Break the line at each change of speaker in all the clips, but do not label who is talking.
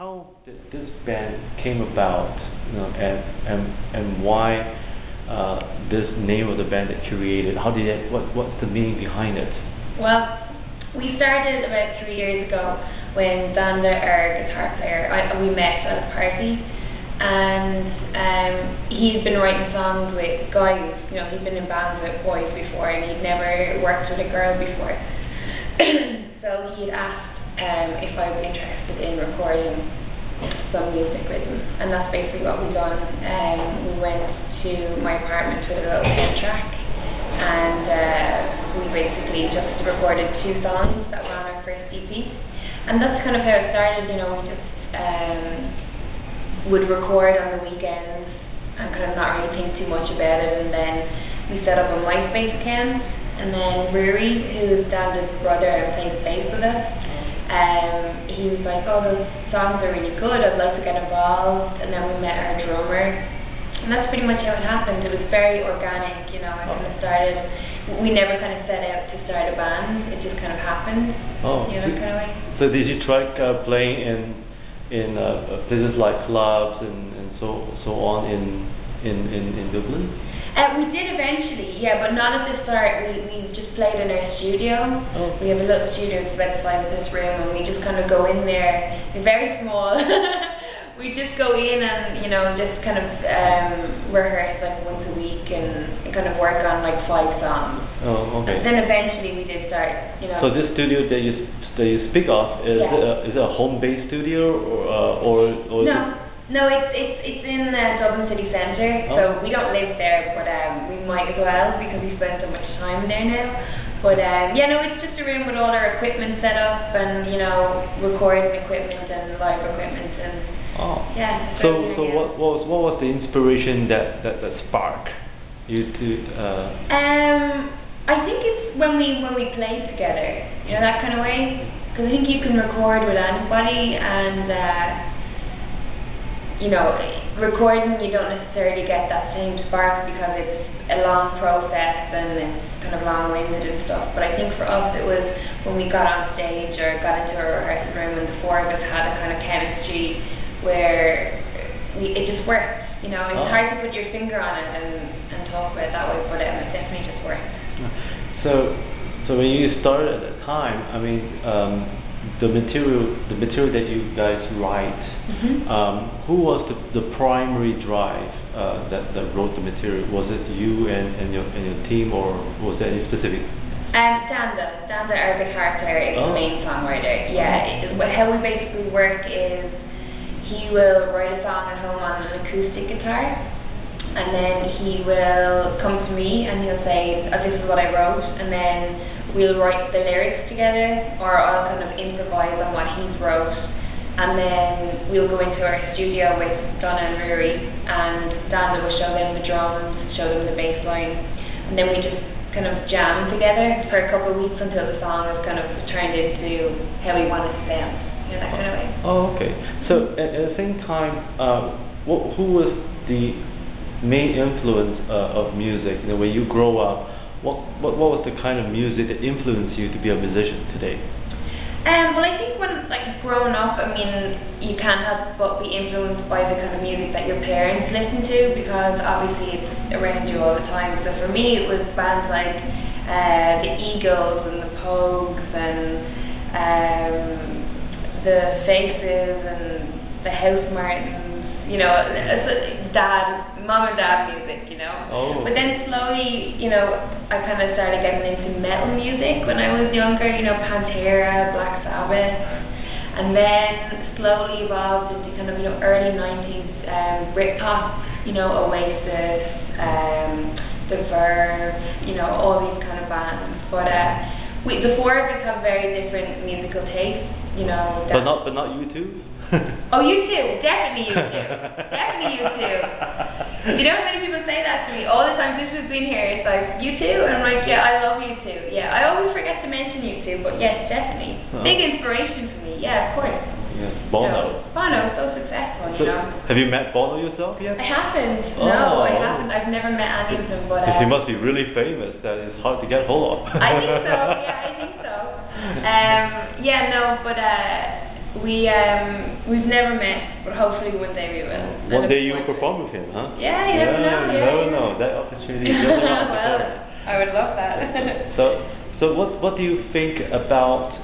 how did this band came about, and why this name of the band that you created? How did it? What's the meaning behind it?
Well, we started about 3 years ago when Danda, our guitar player, we met at a party, and he'd been writing songs with guys. He'd been in bands with boys before, and he'd never worked with a girl before. So he had asked if I would be interested in recording some music with him, and that's basically what we've done. We went to my apartment with a little 10-track, and we basically just recorded 2 songs that were on our first EP, and that's kind of how it started. We just would record on the weekends and kind of not really think too much about it, and then we set up a MySpace account, and then Rory, who's Danda's brother and plays bass with us, he was like, "Oh, those songs are really good, I'd like to get involved." And then we met our drummer, and that's pretty much how it happened. It was very organic, it kind of started, we never kind of set out to start a band, it just kind of happened, that kind of way.
So did you try playing in places like clubs and so on in Dublin?
We did eventually, yeah, but not at the start. We just played in our studio.
Oh.
We have a little studio that's about the size of this room, and we just kind of go in there. It's very small. We just go in and just kind of rehearse like once a week and kind of work on like 5 songs.
Oh, okay.
And then eventually we did start.
So this studio that you speak of is is it a home-based studio or
no? No, it's in Dublin city centre, so we don't live there, but we might as well because we spend so much time there now. But it's just a room with all our equipment set up and recording equipment and live equipment and
So what was the inspiration that sparked you to?
I think it's when we played together, that kind of way. Because I think you can record with anybody, and recording, you don't necessarily get that same spark because it's a long process and it's kind of long-winded and stuff. But I think for us it was when we got on stage or got into a rehearsal room and the 4 of us had a kind of chemistry where it just worked. It's hard to put your finger on it and talk about it that way, but it definitely just worked.
So when you started at that time, I mean, the material that you guys write, who was the primary drive that wrote the material? Was it you and your team, or was there any specific?
Danda, our guitar player, is the main songwriter. Yeah, how we basically work is he will write a song at home on an acoustic guitar, and then he will come to me and he'll say, "Oh, this is what I wrote," and then we'll write the lyrics together, or I'll kind of improvise on what he's wrote, and then we'll go into our studio with Donna and Rory, and Danda will show them the drums, show them the bass line, and then we just kind of jam together for a couple of weeks until the song is kind of turned into how we want it to sound, that kind of way.
Oh, okay. So at the same time, who was the main influence of music? When you grow up, what was the kind of music that influenced you to be a musician today?
Well, I think when growing up, I mean, you can't help but be influenced by the kind of music that your parents listen to, because obviously it's around you all the time. So for me, it was bands like the Eagles and the Pogues and the Faces and the House Martins. Mom and dad music,
Oh.
But then slowly, I kind of started getting into metal music when I was younger, Pantera, Black Sabbath, and then slowly evolved into kind of, early 90s Britpop, Oasis, The Verve, all these kind of bands. But the 4 of us have very different musical tastes,
But not you two?
Oh, you too. Definitely you too. Definitely you too. How many people say that to me all the time since we've been here. It's like, you too? And I'm like, yeah, I love you too. Yeah, I always forget to mention you too, but yes, definitely. Big inspiration for me. Yeah, of course.
Yes, Bono.
Bono, so successful,
Have you met Bono yourself yet?
I haven't. No, I haven't. I've never met any of them, but
he must be really famous. That is hard to get hold of.
I think so. Yeah, I think so. But We've never met, but hopefully one day we will.
One day you will perform with him, huh?
Yeah, you never know.
You never know. That opportunity is just around the corner.
I would love that.
So what do you think about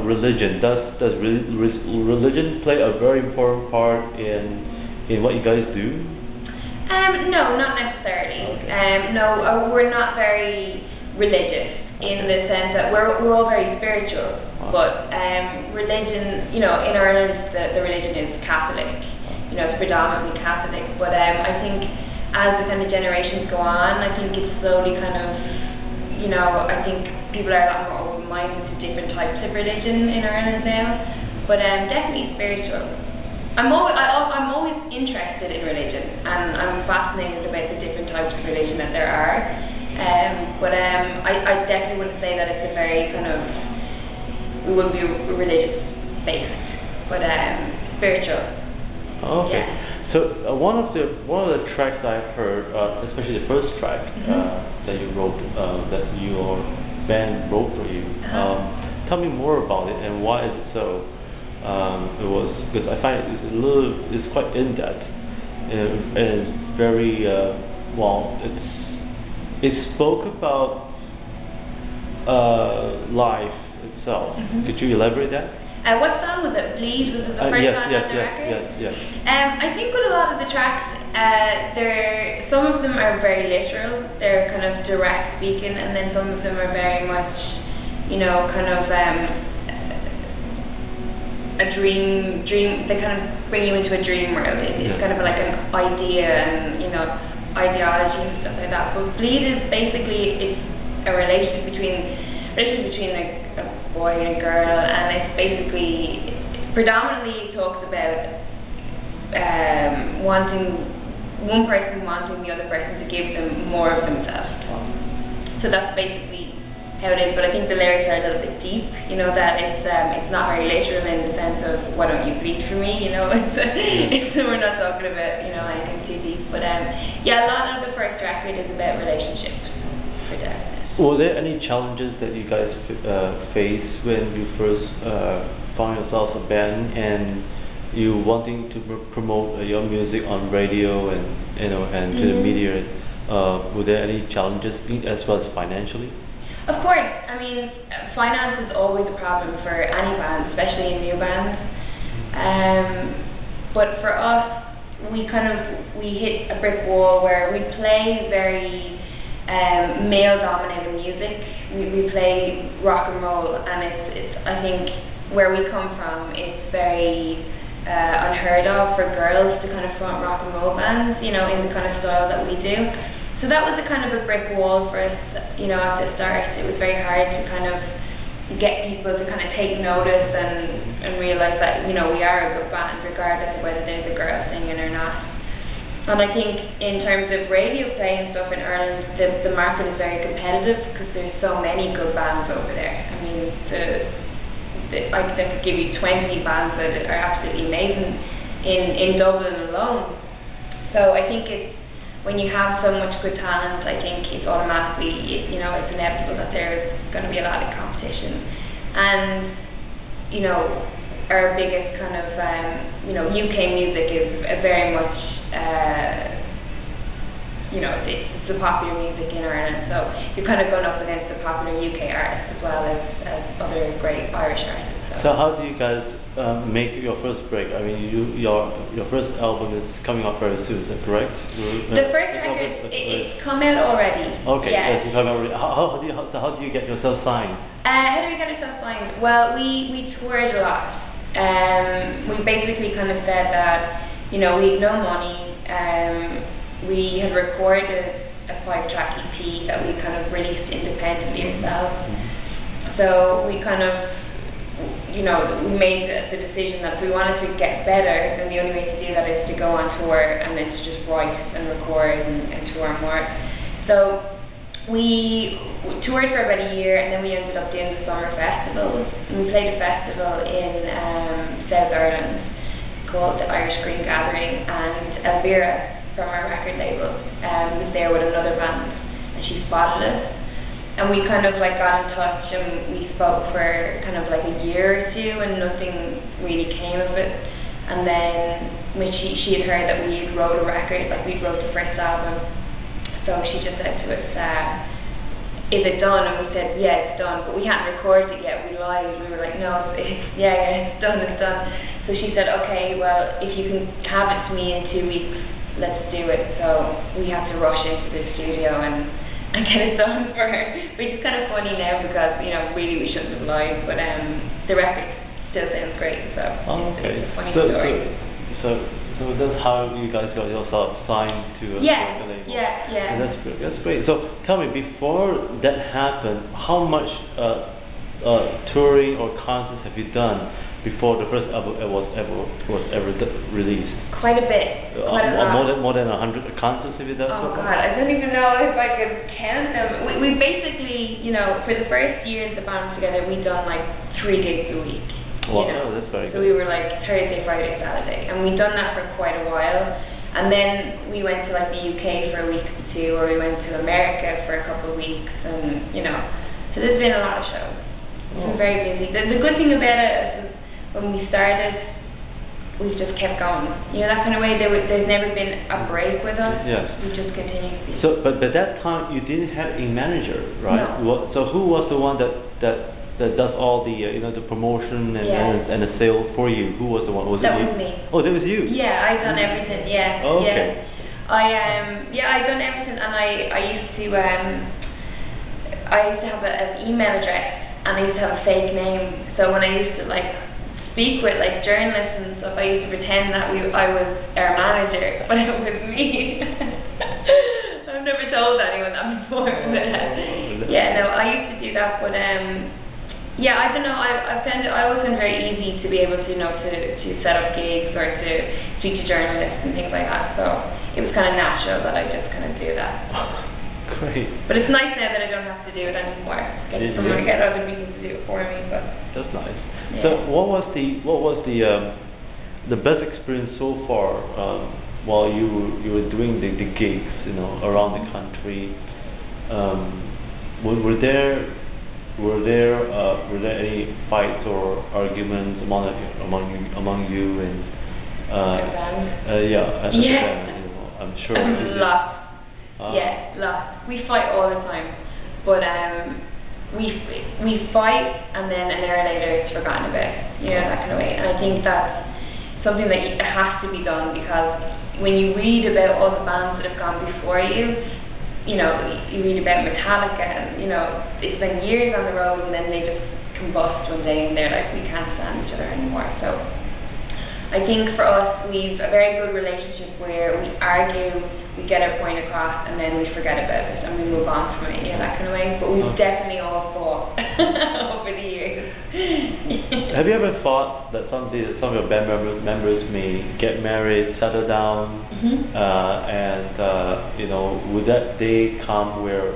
religion? Does religion play a very important part in what you guys do?
No, not necessarily.
Okay.
No, we're not very religious in the sense that we're all very spiritual. But religion, in Ireland, the religion is Catholic. It's predominantly Catholic. But I think as the kind of generations go on, I think it's slowly kind of, I think people are a lot more open-minded to different types of religion in Ireland now. But definitely spiritual. I'm always interested in religion, and I'm fascinated about the different types of religion that there are. But I definitely wouldn't say that it's a very kind of, we wouldn't be religious based, but spiritual.
Okay.
Yeah.
So one of the tracks I've heard, especially the first track that you wrote, that your band wrote for you. Tell me more about it and why is it so? It was because I find it's quite in depth and it's very it spoke about life itself. Could you elaborate that?
What song was it? Bleed was it the first song on the record?
Yes.
I think with a lot of the tracks, some of them are very literal. They're kind of direct speaking, and then some of them are very much, kind of a dream. They kind of bring you into a dream world. It's kind of like an idea and ideology and stuff like that. But Bleed is basically it's a relationship between a boy and a girl, and it's basically predominantly talks about one person wanting the other person to give them more of themselves. So that's basically how it is. But I think the lyrics are a little bit deep. That it's not very literal in the sense of why don't you bleed for me? It's we're not talking about anything too deep. But a lot of the first record is about relationships. For definite.
Were there any challenges that you guys faced when you first found yourself a band and you wanting to promote your music on radio and to the media? Were there any challenges as well as financially?
Of course. I mean, finance is always a problem for any band, especially in new bands. But for us, we hit a brick wall where we play very male-dominated music. We play rock and roll, and it's I think where we come from, it's very unheard of for girls to kind of front rock and roll bands, in the kind of style that we do. So that was a kind of a brick wall for us, at the start. It was very hard to kind of get people to kind of take notice and realize that, we are a good band, regardless of whether there's a girl singing or not. And I think in terms of radio play and stuff in Ireland, the market is very competitive because there's so many good bands over there. I mean, I could give you 20 bands that are absolutely amazing in Dublin alone. So I think when you have so much good talent, I think it's automatically, it's inevitable that there's going to be a lot of competition. And, our biggest kind of, UK music is a very much, it's the popular music in Ireland, so you're kind of going up against the popular UK artists as well as other great Irish artists.
So how do you guys make your first break? I mean, your first album is coming out very soon, is that correct?
The first record, it's come out already.
Okay, yes, it's come out already. How do you get yourself signed?
How do we get ourselves signed? Well, we toured a lot. We basically kind of said that, we had no money. We had recorded a 5-track EP that we kind of released independently ourselves. So we kind of, we made the decision that if we wanted to get better, then the only way to do that is to go on tour and then to just write and record and tour more. So we toured for about a year, and then we ended up doing the summer festivals. And we played a festival in South Ireland called the Irish Green Gathering, and Elvira from our record label was there with another band, and she spotted us. And we kind of like got in touch and we spoke for kind of like a year or two and nothing really came of it. And then when she had heard that we wrote a record, like we wrote the first album, so she just said to us, is it done? And we said, yeah, it's done, but we hadn't recorded it yet. We lied. We were like, no, it's done, it's done. So she said, okay, well, if you can have it to me in 2 weeks, let's do it. So we had to rush into the studio and get it done for her, which is kind of funny now because, you know, really we shouldn't have lied, but the record still sounds great, so
okay.
It's a funny story.
So that's how you guys got yourself signed to a label.
Yeah.
And that's great. So tell me, before that happened, how much touring or concerts have you done before the first album was ever released?
Quite a bit. Quite a lot.
More than 100 concerts have you done so far?
God, I don't even know if I could count them. We basically, you know, for the first years the band was together, we'd done like 3 gigs a week.
Wow,
you know?
That's very good.
So we were like Thursday, Friday, Saturday, and we'd done that for quite a while. And then we went to like the UK for a week or two, or we went to America for a couple of weeks, and you know, so there's been a lot of shows. It's been very busy. The good thing about it is when we started, we've just kept going. You know, that kind of way. There's never been a break with us.
Yes.
We just continue to be.
So, but at that time you didn't have a manager, right?
No.
So who was the one that does all the you know, the promotion and the sale for you? Who was the one? Was
that
it you?
was me.
Oh, that was you.
Yeah, I done everything. Yeah.
Oh, okay.
Yeah. I done everything, and I used to have an email address. And I used to have a fake name, so when I used to like speak with like journalists and stuff, I used to pretend that I was our manager, but it was me. I've never told anyone that before. But, yeah, no, I used to do that, but yeah, I don't know. I found it. I wasn't very easy to be able to, you know, to set up gigs or to speak to journalists and things like that. So it was kind of natural that I just kind of do that.
Great.
But it's nice now that I don't have to do it anymore. Get other people to do it for me. But
that's nice.
Yeah.
So what was the best experience so far while you were doing the gigs, you know, around the country? Were there any fights or arguments among you and as a band, you know, I'm sure.
Lots. Yeah, lots. We fight all the time, but we fight and then an hour later it's forgotten about, you know, that kind of way. And I think that's something that has to be done, because when you read about all the bands that have gone before you, you know, you read about Metallica and, you know, it's been years on the road and then they just combust one day and they're like, we can't stand each other anymore. So I think for us, we've a very good relationship where we argue, we get our point across, and then we forget about it and we move on from it, you know, that kind of way. But we've definitely all fought over the years.
Have you ever thought that some of your band members may get married, settle down, and you know, would that day come where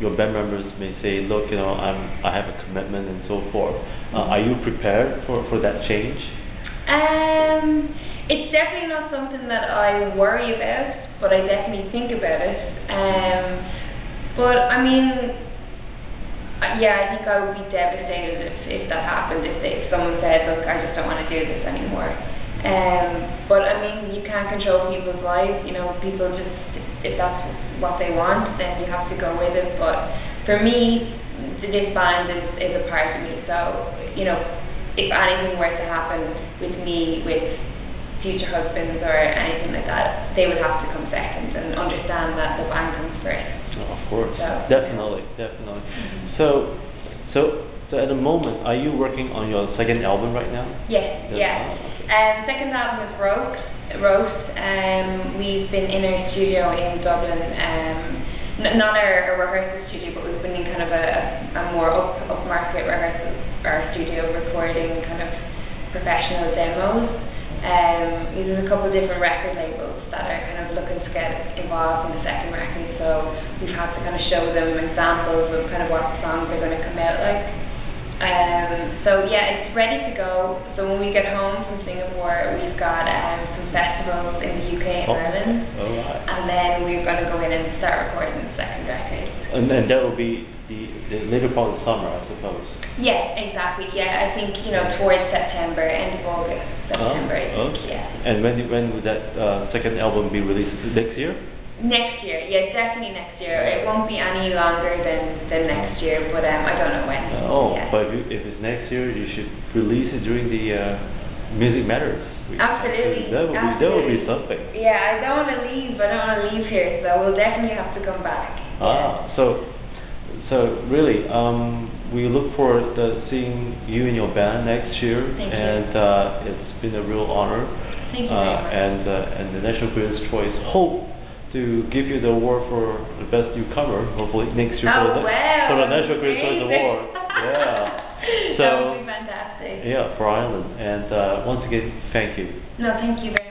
your band members may say, look, you know, I have a commitment and so forth? Are you prepared for that change?
It's definitely not something that I worry about, but I definitely think about it. But I mean, yeah, I think I would be devastated if that happened, if someone said, look, I just don't want to do this anymore. But I mean, you can't control people's lives, you know, people just, if that's what they want, then you have to go with it. But for me, this band is a part of me, so, you know, if anything were to happen with me, with future husbands or anything like that, they would have to come second and understand that the band comes first.
Oh, of course,
so,
definitely. So at the moment, are you working on your second album right now?
Yes, yeah. Second album is Roast. We've been in our studio in Dublin, not our rehearsal studio, but we've been in kind of a more upmarket rehearsal our studio, recording kind of professional demos. There's a couple of different record labels that are kind of looking to get involved in the second record, so we've had to kind of show them examples of kind of what the songs are going to come out like. So yeah, it's ready to go. So when we get home from Singapore, we've got some festivals in the UK and Ireland,
right.
And then we're going to go in and start recording the second record.
And that will be the the later part of the summer, I suppose.
Yeah, exactly. Yeah, I think towards September, end of August, September. I think.
Okay.
Yeah.
And when would that second album be released? Is it next year?
Next year, yeah, definitely next year. It won't be any longer than next year, but I don't know when. Yeah.
But if it's next year, you should release it during the Music Matters week.
Absolutely.
That would be something.
Yeah, I don't want to leave. I don't want to leave here, so we'll definitely have to come back.
So really, we look forward to seeing you and your band next year.
Thank you.
And it's been a real honor.
Thank you very much.
And the National Critics' Choice hope to give you the award for the best newcomer, hopefully next year for the National Critics' Choice Award. Yeah. So
that would be fantastic.
Yeah, for Ireland. And once again, thank you.
No, thank you very much.